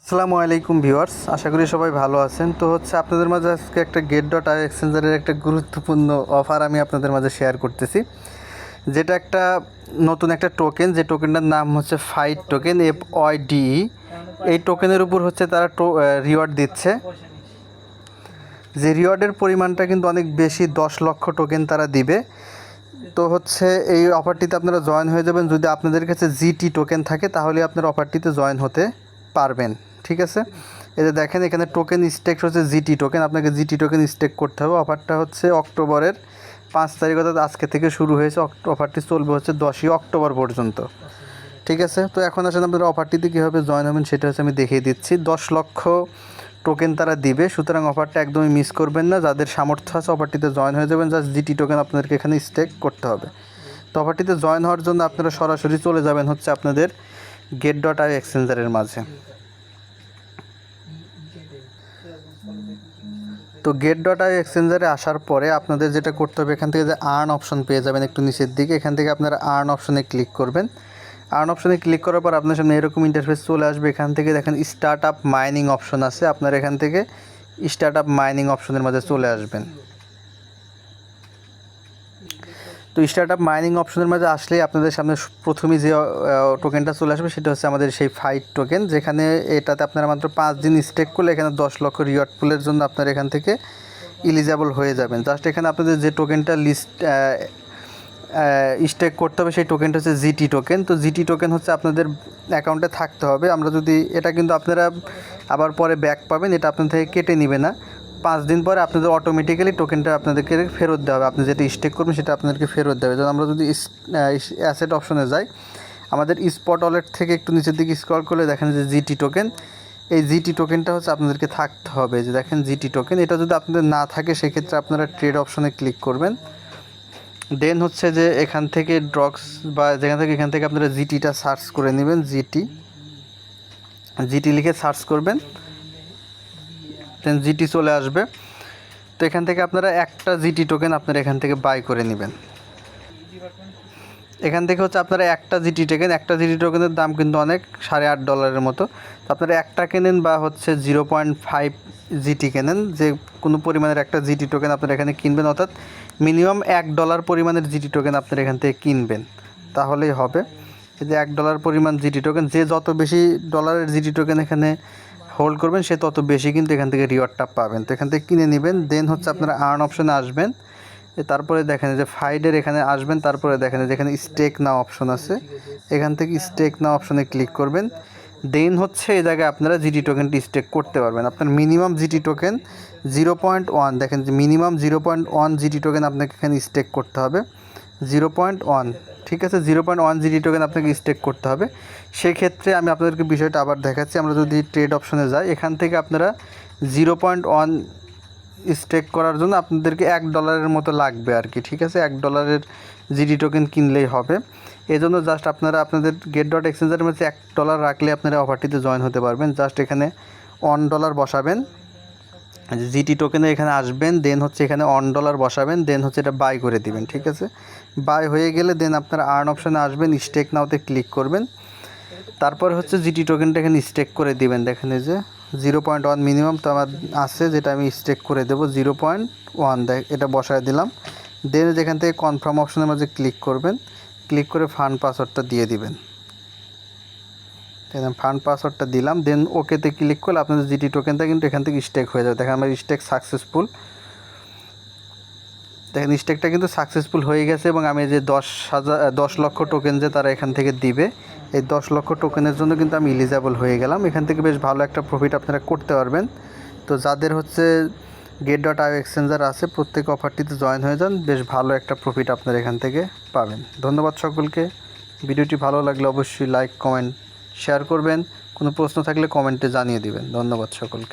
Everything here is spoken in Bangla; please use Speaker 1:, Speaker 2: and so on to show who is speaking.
Speaker 1: আসসালামু আলাইকুম ভিউয়ার্স, আশা করি সবাই ভালো আছেন। তো আপনাদের মাঝে আজকে একটা গেট.আই এক্সচেঞ্জারের একটা গুরুত্বপূর্ণ অফার আমি আপনাদের মাঝে শেয়ার করতেছি, যেটা একটা নতুন একটা টোকেন, যে টোকেনটার নাম হচ্ছে ফাইট টোকেন, FYDE। এই টোকেনের উপর তারা রিওয়ার্ড দিচ্ছে, যে রিওয়ার্ডের পরিমাণটা কিন্তু অনেক বেশি, 10 লক্ষ টোকেন তারা দিবে। তো এই অফারটিতে আপনারা জয়েন হয়ে যাবেন। যদি আপনাদের কাছে জিটি টোকেন থাকে তাহলে আপনারা অফারটিতে জয়েন হতে পারবেন, ঠিক আছে। এই যে দেখেন, এখানে টোকেন স্টেক হচ্ছে জিটি টোকেন, আপনাকে জিটি টোকেন স্টেক করতে হবে। অফারটা অক্টোবরের 5 তারিখ, অর্থাৎ আজকে থেকে শুরু হয়েছে। অফারটি চলবে 10ই অক্টোবর পর্যন্ত, ঠিক আছে। তো এখন আসলে আপনারা অফারটিতে কীভাবে জয়েন হবেন সেটা আমি দেখিয়ে দিচ্ছি। 10 লক্ষ টোকেন তারা দিবে, সুতরাং অফারটা একদমই মিস করবেন না। যাদের সামর্থ্য আছে অফারটিতে জয়েন হয়ে যাবেন। জাস্ট জিটি টোকেন আপনাদেরকে এখানে স্টেক করতে হবে। তো অফারটিতে জয়েন হওয়ার জন্য আপনারা সরাসরি চলে যাবেন আপনাদের গেট.আই এক্সচেঞ্জারের মাঝে। তো গেট.আই এক্সচেঞ্জারে আসার পরে আপনাদের যেটা করতে হবে, এখান থেকে যে আর্ন অপশন পেয়ে যাবেন একটু নিচের দিকে, এখান থেকে আপনারা আর্ন অপশনে ক্লিক করবেন। আর্ন অপশনে ক্লিক করার পর আপনার সামনে এরকম ইন্টারফেস চলে আসবে। এখান থেকে দেখেন স্টার্ট আপ মাইনিং অপশন আছে, আপনারা এখান থেকে স্টার্ট আপ মাইনিং অপশনের মাঝে চলে আসবেন। তো স্টার্ট আপ মাইনিং অপশনের মাঝে আসলেই আপনাদের সামনে প্রথমেই যে টোকেনটা চলে আসবে সেটা আমাদের সেই ফাইট টোকেন, যেখানে এটাতে আপনারা মাত্র 5 দিন স্টেক করলে এখানে 10 লক্ষ রিওয়ার্ড পুলের জন্য আপনারা এখান থেকে এলিজিবল হয়ে যাবেন। জাস্ট এখানে আপনাদের যে টোকেনটা স্টেক করতে হবে সেই টোকেনটা হচ্ছে জিটি টোকেন। তো জিটি টোকেন আপনাদের অ্যাকাউন্টে থাকতে হবে। আমরা যদি এটা কিন্তু আপনারা আবার পরে ব্যাক পাবেন, এটা আপনাদের থেকে কেটে নেবে না। 5 দিন পরে আপনাদের অটোমেটিক্যালি টোকেনটা আপনাদেরকে ফেরত দেওয়া হবে। আপনি যেটা স্টেক করবেন সেটা আপনাদেরকে ফেরত দেবে। যেমন আমরা যদি অ্যাসেট অপশনে যাই, আমাদের স্পট ওয়ালেট থেকে একটু নিচের দিকে স্ক্রল করলে দেখেন যে জিটি টোকেন, এই জিটি টোকেনটা আপনাদেরকে থাকতে হবে। যে দেখেন জিটি টোকেন, এটা যদি আপনাদের না থাকে সেক্ষেত্রে আপনারা ট্রেড অপশনে ক্লিক করবেন। দেন যে এখান থেকে ড্রক্স বা এখান থেকে আপনারা জিটিটা সার্চ করে নেবেন। জিটি লিখে সার্চ করবেন, দেন জিটি চলে আসবে। তো এখান থেকে আপনারা একটা জিটি টোকেন আপনারা এখান থেকে বাই করে নেবেন। এখান থেকে আপনারা একটা জিটি টোকেনের দাম কিন্তু অনেক, $8.5 মতো। তো আপনারা একটা কেনেন বা 0.5 জিটি কেনেন, যে কোনো পরিমাণের একটা জিটি টোকেন আপনারা এখানে কিনবেন, অর্থাৎ মিনিমাম $1 পরিমাণের জিটি টোকেন আপনারা এখান থেকে কিনবেন, তাহলেই হবে। এই যে $1 পরিমাণ জিটি টোকেন, যে যত বেশি ডলারের জিটি টোকেন এখানে হোল্ড করবেন সে তত বেশি কিন্তু এখান থেকে রিওয়ার্ডটা পাবেন। তো এখান থেকে কিনে নেবেন। দেন আপনারা আর্ন অপশনে আসবেন, তারপরে দেখেন যে ফাইডের এখানে আসবেন, তারপরে দেখেন যেখানে স্টেক নাও অপশন আছে, এখান থেকে স্টেক নাও অপশনে ক্লিক করবেন। দেন এই জায়গায় আপনারা জিটি টোকেনটি স্টেক করতে পারবেন। আপনার মিনিমাম জিটি টোকেন 0.1, দেখেন যে মিনিমাম 0.1 জিটি টোকেন আপনাকে এখানে স্টেক করতে হবে। 0.1, ঠিক আছে, 0.1 জিটি টোকেন আপনাকে স্টেক করতে হবে। সেক্ষেত্রে আমি আপনাদেরকে বিষয়টা আবার দেখাচ্ছি। আমরা যদি ট্রেড অপশনে যাই, এখান থেকে আপনারা 0.1 স্টেক করার জন্য আপনাদেরকে $1 মতো লাগবে আর কি, ঠিক আছে। $1 জিডি টোকেন কিনলেই হবে। এই জন্য জাস্ট আপনারা আপনাদের গেট.এক্সচেঞ্জারের মধ্যে $1 রাখলে আপনারা অফারটিতে জয়েন হতে পারবেন। জাস্ট এখানে $1 বসাবেন, জিটি টোকেনে এখানে আসবেন, দেন এখানে $1 বসাবেন, দেন এটা বাই করে দিবেন, ঠিক আছে। বাই হয়ে গেলে দেন আপনারা আর্ন অপশানে আসবেন, স্টেক নাওতে ক্লিক করবেন। তারপর জিটি টোকেনটা এখানে স্টেক করে দিবেন। দেখেন এই যে 0.1 মিনিমাম তো আমার আছে, যেটা আমি স্টেক করে দেবো 0.1, এটা বসায় দিলাম। দেন যেখান থেকে কনফার্ম অপশনের মাঝে ক্লিক করবেন, ক্লিক করে ফান্ড পাসওয়ার্ডটা দিয়ে দিবেন। দেন ফান্ড পাসওয়ার্ডটা দিলাম, দেন ওকেতে ক্লিক করলে আপনাদের জিটি টোকেনটা কিন্তু এখান থেকে স্টেক হয়ে যাবে। দেখেন আমার স্টেক সাকসেসফুল, দেখেন স্টেকটা কিন্তু সাকসেসফুল হয়ে গেছে। এবং আমি যে 10 লক্ষ টোকেন যে তারা এখান থেকে দিবে, এই 10 লক্ষ টোকেনের জন্য কিন্তু আমি এলিজিবল হয়ে গেলাম। এখান থেকে বেশ ভালো একটা প্রফিট আপনারা করতে পারবেন। তো যাদের গেট.আই এক্সচেঞ্জার আছে, প্রত্যেক অফারটিতে জয়েন হয়ে যান, বেশ ভালো একটা প্রফিট আপনারা এখান থেকে পাবেন। ধন্যবাদ সকলকে। ভিডিওটি ভালো লাগলে অবশ্যই লাইক, কমেন্ট, শেয়ার করবেন। কোনো প্রশ্ন থাকলে কমেন্টে জানিয়ে দিবেন। ধন্যবাদ সকলকে।